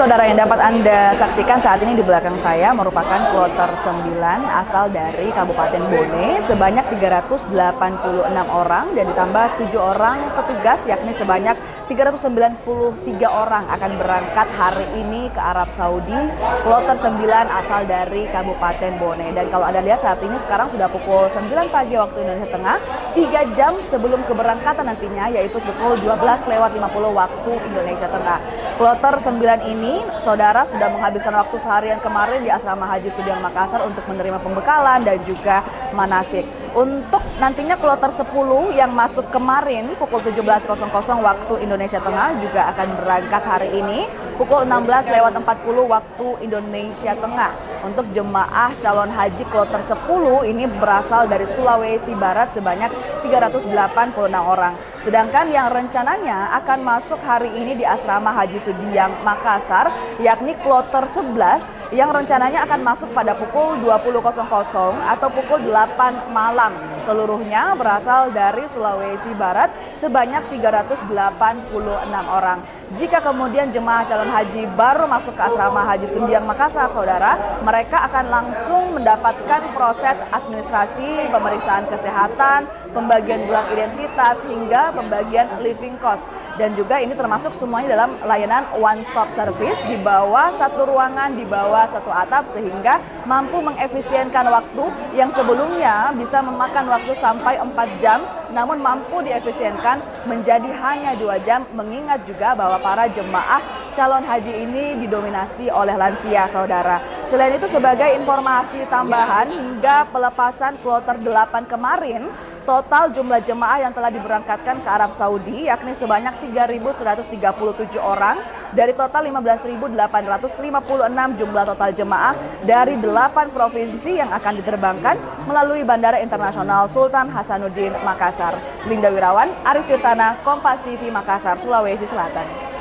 saudara, yang dapat Anda saksikan saat ini di belakang saya merupakan kloter 9 asal dari Kabupaten Bone sebanyak 386 orang dan ditambah 7 orang petugas, yakni sebanyak 393 orang akan berangkat hari ini ke Arab Saudi. Kloter 9 asal dari Kabupaten Bone. Dan kalau Anda lihat saat ini sekarang sudah pukul 9 pagi waktu Indonesia Tengah, 3 jam sebelum keberangkatan nantinya, yaitu pukul 12:50 waktu Indonesia Tengah. Kloter 9 ini, saudara, sudah menghabiskan waktu seharian kemarin di Asrama Haji Sudiang Makassar untuk menerima pembekalan dan juga manasik. Untuk nantinya kloter 10 yang masuk kemarin pukul 17:00 waktu Indonesia Tengah juga akan berangkat hari ini pukul 16:40 waktu Indonesia Tengah. Untuk jemaah calon haji kloter 10 ini berasal dari Sulawesi Barat sebanyak 386 orang. Sedangkan yang rencananya akan masuk hari ini di Asrama Haji Sudiang Makassar, yakni kloter 11 yang rencananya akan masuk pada pukul 20:00 atau pukul 8 malam. Seluruhnya berasal dari Sulawesi Barat sebanyak 386 orang. Jika kemudian jemaah calon haji baru masuk ke Asrama Haji Sudiang Makassar, saudara, mereka akan langsung mendapatkan proses administrasi, pemeriksaan kesehatan, pembagian bulan identitas, hingga pembagian living cost. Dan juga ini termasuk semuanya dalam layanan one stop service di bawah satu ruangan, di bawah satu atap, sehingga mampu mengefisienkan waktu yang sebelumnya bisa memakan waktu sampai 4 jam, namun mampu diefisienkan menjadi hanya 2 jam, mengingat juga bahwa para jemaah calon haji ini didominasi oleh lansia, saudara. Selain itu, sebagai informasi tambahan, hingga pelepasan kloter 8 kemarin, total jumlah jemaah yang telah diberangkatkan ke Arab Saudi yakni sebanyak 3.137 orang dari total 15.856 jumlah total jemaah dari 8 provinsi yang akan diterbangkan melalui Bandara Internasional Sultan Hasanuddin Makassar. Linda Wirawan, Aris Tirtana, Kompas TV Makassar, Sulawesi Selatan.